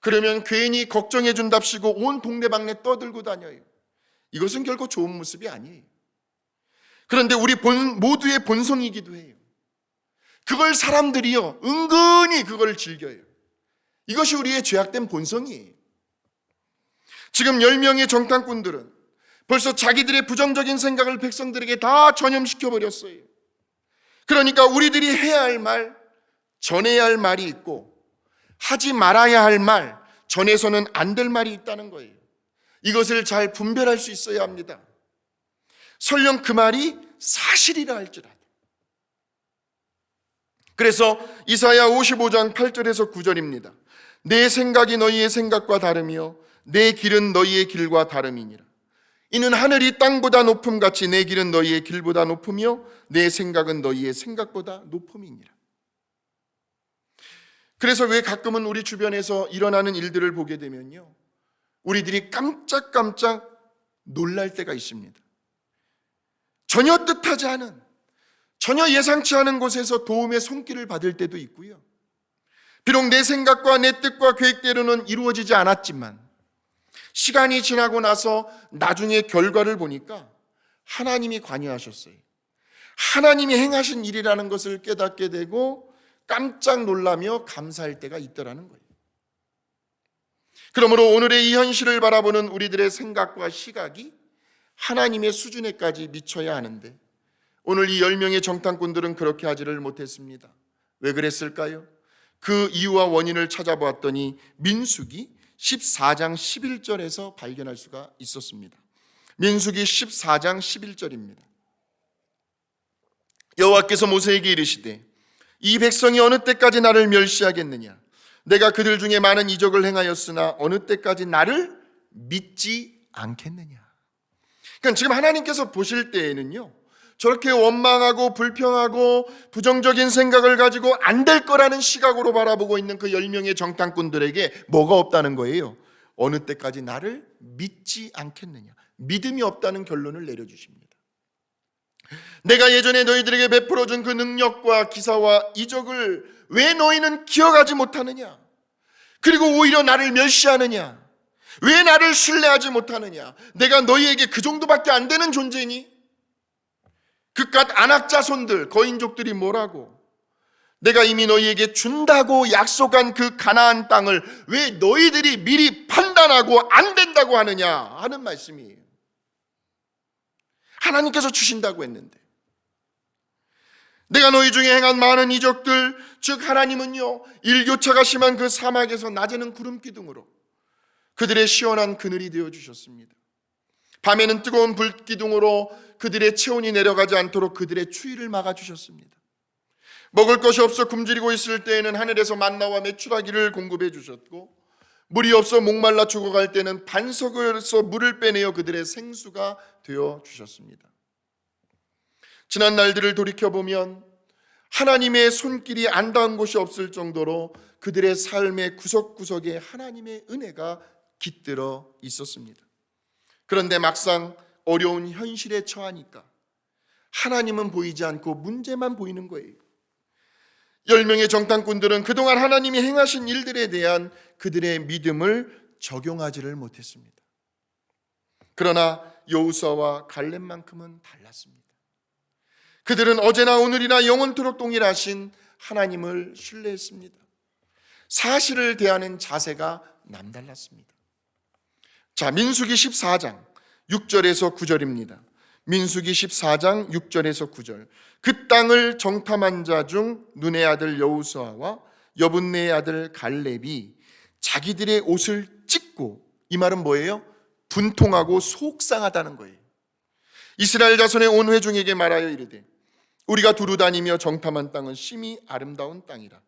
S3: 그러면 괜히 걱정해 준답시고 온 동네방네 떠들고 다녀요. 이것은 결코 좋은 모습이 아니에요. 그런데 우리 모두의 본성이기도 해요. 그걸 사람들이요, 은근히 그걸 즐겨요. 이것이 우리의 죄악된 본성이에요. 지금 10명의 정탐꾼들은 벌써 자기들의 부정적인 생각을 백성들에게 다 전염시켜버렸어요. 그러니까 우리들이 해야 할 말, 전해야 할 말이 있고 하지 말아야 할 말, 전해서는 안 될 말이 있다는 거예요. 이것을 잘 분별할 수 있어야 합니다. 설령 그 말이 사실이라 할지라도. 그래서 이사야 55장 8절에서 9절입니다. 내 생각이 너희의 생각과 다르며 내 길은 너희의 길과 다름이니라. 이는 하늘이 땅보다 높음같이 내 길은 너희의 길보다 높으며 내 생각은 너희의 생각보다 높음이니라. 그래서 왜 가끔은 우리 주변에서 일어나는 일들을 보게 되면요, 우리들이 깜짝깜짝 놀랄 때가 있습니다. 전혀 뜻하지 않은, 전혀 예상치 않은 곳에서 도움의 손길을 받을 때도 있고요. 비록 내 생각과 내 뜻과 계획대로는 이루어지지 않았지만 시간이 지나고 나서 나중에 결과를 보니까 하나님이 관여하셨어요. 하나님이 행하신 일이라는 것을 깨닫게 되고 깜짝 놀라며 감사할 때가 있더라는 거예요. 그러므로 오늘의 이 현실을 바라보는 우리들의 생각과 시각이 하나님의 수준에까지 미쳐야 하는데 오늘 이 10명의 정탐꾼들은 그렇게 하지를 못했습니다. 왜 그랬을까요? 그 이유와 원인을 찾아보았더니 민수기 14장 11절에서 발견할 수가 있었습니다. 민수기 14장 11절입니다. 여호와께서 모세에게 이르시되 이 백성이 어느 때까지 나를 멸시하겠느냐? 내가 그들 중에 많은 이적을 행하였으나 어느 때까지 나를 믿지 않겠느냐? 그러니까 지금 하나님께서 보실 때에는요, 저렇게 원망하고 불평하고 부정적인 생각을 가지고 안 될 거라는 시각으로 바라보고 있는 그 10명의 정탐꾼들에게 뭐가 없다는 거예요? 어느 때까지 나를 믿지 않겠느냐? 믿음이 없다는 결론을 내려주십니다. 내가 예전에 너희들에게 베풀어준 그 능력과 기사와 이적을 왜 너희는 기억하지 못하느냐? 그리고 오히려 나를 멸시하느냐? 왜 나를 신뢰하지 못하느냐? 내가 너희에게 그 정도밖에 안 되는 존재니? 그깟 안악자손들, 거인족들이 뭐라고? 내가 이미 너희에게 준다고 약속한 그 가나안 땅을 왜 너희들이 미리 판단하고 안 된다고 하느냐 하는 말씀이에요. 하나님께서 주신다고 했는데, 내가 너희 중에 행한 많은 이적들, 즉 하나님은요, 일교차가 심한 그 사막에서 낮에는 구름 기둥으로 그들의 시원한 그늘이 되어주셨습니다. 밤에는 뜨거운 불기둥으로 그들의 체온이 내려가지 않도록 그들의 추위를 막아주셨습니다. 먹을 것이 없어 굶주리고 있을 때에는 하늘에서 만나와 메추라기를 공급해 주셨고, 물이 없어 목말라 죽어갈 때는 반석에서 물을 빼내어 그들의 생수가 되어 주셨습니다. 지난 날들을 돌이켜보면 하나님의 손길이 안 닿은 곳이 없을 정도로 그들의 삶의 구석구석에 하나님의 은혜가 깃들어 있었습니다. 그런데 막상 어려운 현실에 처하니까 하나님은 보이지 않고 문제만 보이는 거예요. 10명의 정탐꾼들은 그동안 하나님이 행하신 일들에 대한 그들의 믿음을 적용하지를 못했습니다. 그러나 여호수아와 갈렙만큼은 달랐습니다. 그들은 어제나 오늘이나 영원토록 동일하신 하나님을 신뢰했습니다. 사실을 대하는 자세가 남달랐습니다. 자, 민수기 14장 6절에서 9절입니다. 민수기 14장 6절에서 9절. 그 땅을 정탐한 자 중 눈의 아들 여호수아와 여분네의 아들 갈렙이 자기들의 옷을 찢고, 이 말은 뭐예요? 분통하고 속상하다는 거예요. 이스라엘 자손의 온 회중에게 말하여 이르되 우리가 두루 다니며 정탐한 땅은 심히 아름다운 땅이라.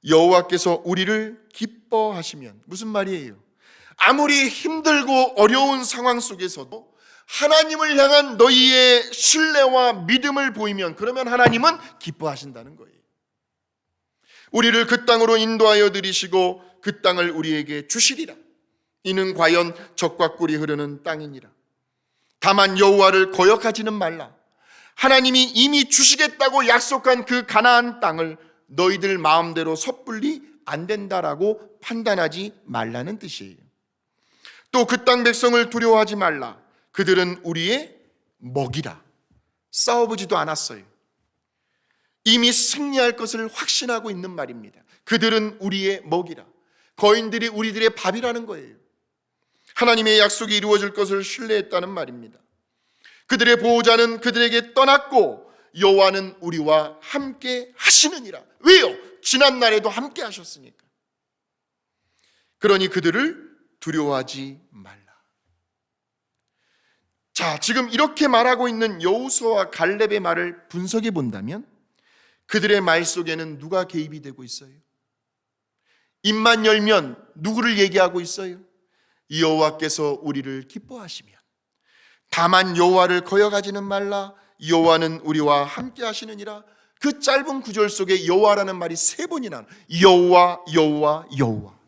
S3: 여호와께서 우리를 기뻐하시면, 무슨 말이에요? 아무리 힘들고 어려운 상황 속에서도 하나님을 향한 너희의 신뢰와 믿음을 보이면, 그러면 하나님은 기뻐하신다는 거예요. 우리를 그 땅으로 인도하여 들이시고 그 땅을 우리에게 주시리라. 이는 과연 젖과 꿀이 흐르는 땅이니라. 다만 여호와를 거역하지는 말라. 하나님이 이미 주시겠다고 약속한 그 가나안 땅을 너희들 마음대로 섣불리 안 된다라고 판단하지 말라는 뜻이에요. 또 그 땅 백성을 두려워하지 말라. 그들은 우리의 먹이라. 싸워보지도 않았어요. 이미 승리할 것을 확신하고 있는 말입니다. 그들은 우리의 먹이라. 거인들이 우리들의 밥이라는 거예요. 하나님의 약속이 이루어질 것을 신뢰했다는 말입니다. 그들의 보호자는 그들에게 떠났고 여호와는 우리와 함께 하시느니라. 왜요? 지난 날에도 함께 하셨으니까. 그러니 그들을 두려워하지 말라. 자, 지금 이렇게 말하고 있는 여호수아와 갈렙의 말을 분석해 본다면 그들의 말 속에는 누가 개입이 되고 있어요? 입만 열면 누구를 얘기하고 있어요? 여호와께서 우리를 기뻐하시면, 다만 여호와를 거역하지는 말라. 여호와는 우리와 함께 하시느니라. 그 짧은 구절 속에 여호와라는 말이 3번이나 여호와, 여호와, 여호와.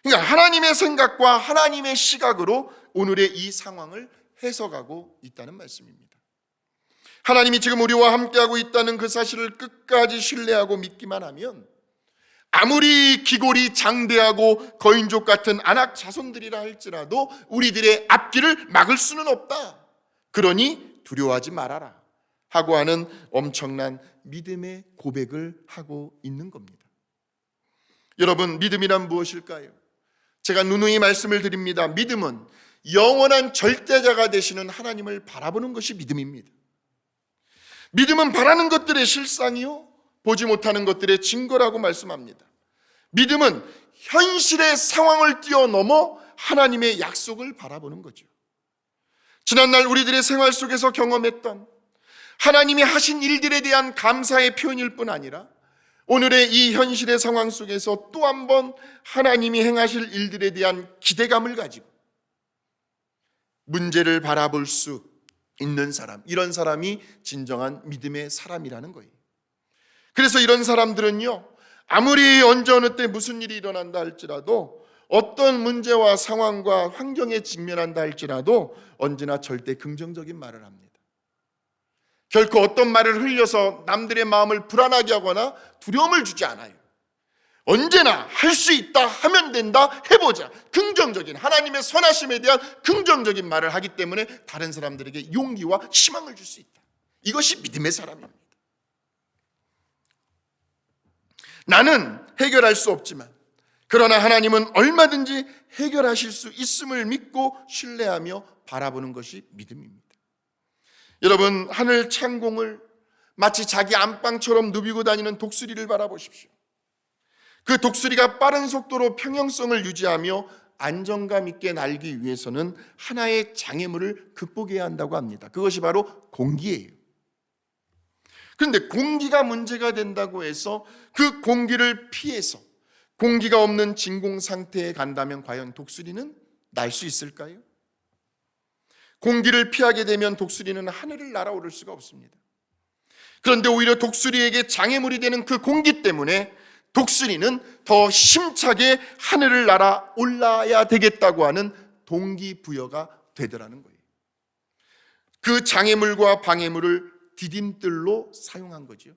S3: 그러니까 하나님의 생각과 하나님의 시각으로 오늘의 이 상황을 해석하고 있다는 말씀입니다. 하나님이 지금 우리와 함께하고 있다는 그 사실을 끝까지 신뢰하고 믿기만 하면 아무리 기골이 장대하고 거인족 같은 안악 자손들이라 할지라도 우리들의 앞길을 막을 수는 없다. 그러니 두려워하지 말아라 하고 하는 엄청난 믿음의 고백을 하고 있는 겁니다. 여러분, 믿음이란 무엇일까요? 제가 누누이 말씀을 드립니다. 믿음은 영원한 절대자가 되시는 하나님을 바라보는 것이 믿음입니다. 믿음은 바라는 것들의 실상이요 보지 못하는 것들의 증거라고 말씀합니다. 믿음은 현실의 상황을 뛰어넘어 하나님의 약속을 바라보는 거죠. 지난날 우리들의 생활 속에서 경험했던 하나님이 하신 일들에 대한 감사의 표현일 뿐 아니라 오늘의 이 현실의 상황 속에서 또 한 번 하나님이 행하실 일들에 대한 기대감을 가지고 문제를 바라볼 수 있는 사람, 이런 사람이 진정한 믿음의 사람이라는 거예요. 그래서 이런 사람들은요, 아무리 언제 어느 때 무슨 일이 일어난다 할지라도, 어떤 문제와 상황과 환경에 직면한다 할지라도 언제나 절대 긍정적인 말을 합니다. 결코 어떤 말을 흘려서 남들의 마음을 불안하게 하거나 두려움을 주지 않아요. 언제나 할 수 있다, 하면 된다, 해보자, 긍정적인 하나님의 선하심에 대한 긍정적인 말을 하기 때문에 다른 사람들에게 용기와 희망을 줄 수 있다. 이것이 믿음의 사람입니다. 나는 해결할 수 없지만 그러나 하나님은 얼마든지 해결하실 수 있음을 믿고 신뢰하며 바라보는 것이 믿음입니다. 여러분, 하늘 창공을 마치 자기 안방처럼 누비고 다니는 독수리를 바라보십시오. 그 독수리가 빠른 속도로 평형성을 유지하며 안정감 있게 날기 위해서는 하나의 장애물을 극복해야 한다고 합니다. 그것이 바로 공기예요. 그런데 공기가 문제가 된다고 해서 그 공기를 피해서 공기가 없는 진공 상태에 간다면 과연 독수리는 날 수 있을까요? 공기를 피하게 되면 독수리는 하늘을 날아오를 수가 없습니다. 그런데 오히려 독수리에게 장애물이 되는 그 공기 때문에 독수리는 더 힘차게 하늘을 날아 올라야 되겠다고 하는 동기부여가 되더라는 거예요. 그 장애물과 방해물을 디딤돌로 사용한 거죠.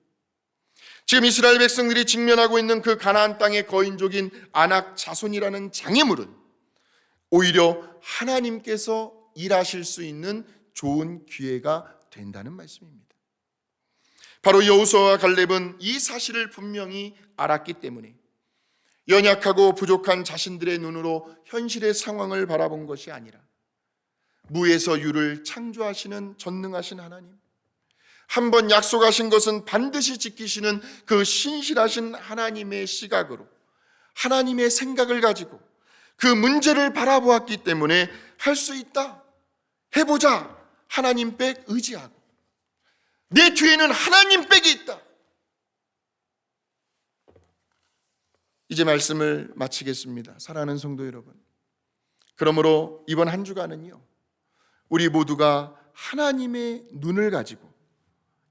S3: 지금 이스라엘 백성들이 직면하고 있는 그 가나안 땅의 거인족인 아낙 자손이라는 장애물은 오히려 하나님께서 일하실 수 있는 좋은 기회가 된다는 말씀입니다. 바로 여호수아와 갈렙은 이 사실을 분명히 알았기 때문에 연약하고 부족한 자신들의 눈으로 현실의 상황을 바라본 것이 아니라 무에서 유를 창조하시는 전능하신 하나님, 한번 약속하신 것은 반드시 지키시는 그 신실하신 하나님의 시각으로, 하나님의 생각을 가지고 그 문제를 바라보았기 때문에 할 수 있다, 해보자, 하나님 백 의지하고 내 뒤에는 하나님 백이 있다. 이제 말씀을 마치겠습니다. 사랑하는 성도 여러분, 그러므로 이번 한 주간은요, 우리 모두가 하나님의 눈을 가지고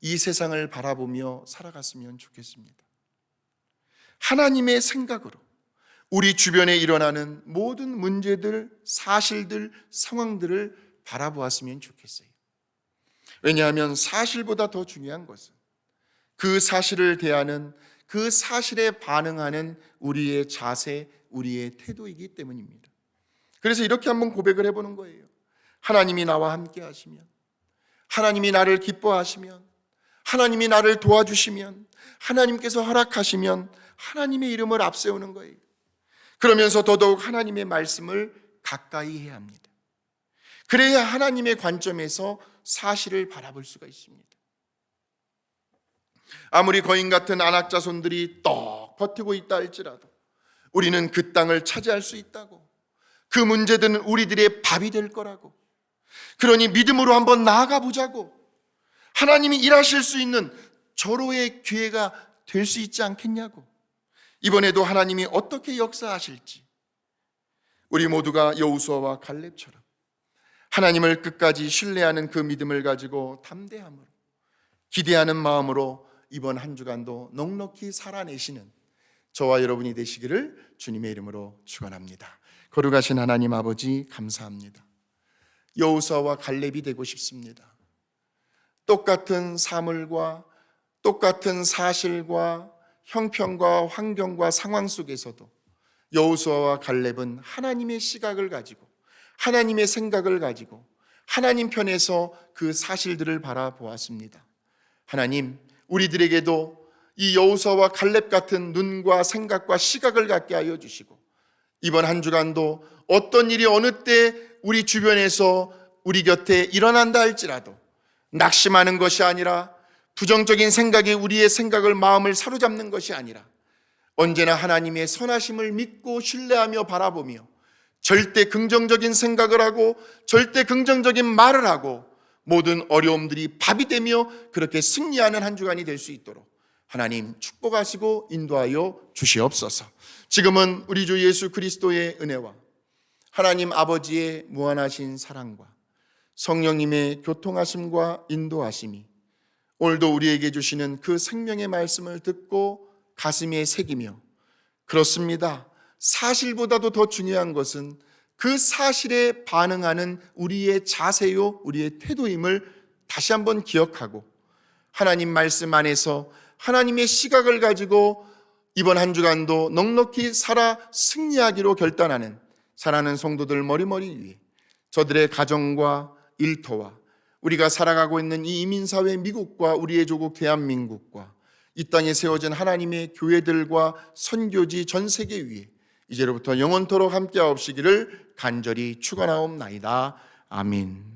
S3: 이 세상을 바라보며 살아갔으면 좋겠습니다. 하나님의 생각으로 우리 주변에 일어나는 모든 문제들, 사실들, 상황들을 바라보았으면 좋겠어요. 왜냐하면 사실보다 더 중요한 것은 그 사실을 대하는, 그 사실에 반응하는 우리의 자세, 우리의 태도이기 때문입니다. 그래서 이렇게 한번 고백을 해보는 거예요. 하나님이 나와 함께 하시면, 하나님이 나를 기뻐하시면, 하나님이 나를 도와주시면, 하나님께서 허락하시면 하나님의 이름을 앞세우는 거예요. 그러면서 더더욱 하나님의 말씀을 가까이 해야 합니다. 그래야 하나님의 관점에서 사실을 바라볼 수가 있습니다. 아무리 거인 같은 아낙 자손들이 떡 버티고 있다 할지라도 우리는 그 땅을 차지할 수 있다고, 그 문제들은 우리들의 밥이 될 거라고, 그러니 믿음으로 한번 나아가 보자고, 하나님이 일하실 수 있는 절호의 기회가 될 수 있지 않겠냐고, 이번에도 하나님이 어떻게 역사하실지 우리 모두가 여호수아와 갈렙처럼 하나님을 끝까지 신뢰하는 그 믿음을 가지고 담대함으로, 기대하는 마음으로 이번 한 주간도 넉넉히 살아내시는 저와 여러분이 되시기를 주님의 이름으로 축원합니다. 거룩하신 하나님 아버지, 감사합니다. 여호수아와 갈렙이 되고 싶습니다. 똑같은 사물과 똑같은 사실과 형편과 환경과 상황 속에서도 여호수아와 갈렙은 하나님의 시각을 가지고, 하나님의 생각을 가지고 하나님 편에서 그 사실들을 바라보았습니다. 하나님, 우리들에게도 이 여호수아와 갈렙 같은 눈과 생각과 시각을 갖게 하여 주시고, 이번 한 주간도 어떤 일이 어느 때 우리 주변에서 우리 곁에 일어난다 할지라도 낙심하는 것이 아니라, 부정적인 생각이 우리의 생각을, 마음을 사로잡는 것이 아니라 언제나 하나님의 선하심을 믿고 신뢰하며 바라보며 절대 긍정적인 생각을 하고 절대 긍정적인 말을 하고 모든 어려움들이 밥이 되며 그렇게 승리하는 한 주간이 될 수 있도록 하나님 축복하시고 인도하여 주시옵소서. 지금은 우리 주 예수 그리스도의 은혜와 하나님 아버지의 무한하신 사랑과 성령님의 교통하심과 인도하심이 오늘도 우리에게 주시는 그 생명의 말씀을 듣고 가슴에 새기며, 그렇습니다, 사실보다도 더 중요한 것은 그 사실에 반응하는 우리의 자세요, 우리의 태도임을 다시 한번 기억하고 하나님 말씀 안에서 하나님의 시각을 가지고 이번 한 주간도 넉넉히 살아 승리하기로 결단하는 사랑하는 성도들 머리머리 위에 저들의 가정과 일터와 우리가 살아가고 있는 이 이민사회 미국과 우리의 조국 대한민국과 이 땅에 세워진 하나님의 교회들과 선교지 전 세계 위에 이제로부터 영원토록 함께하옵시기를 간절히 축원하옵나이다. 아멘.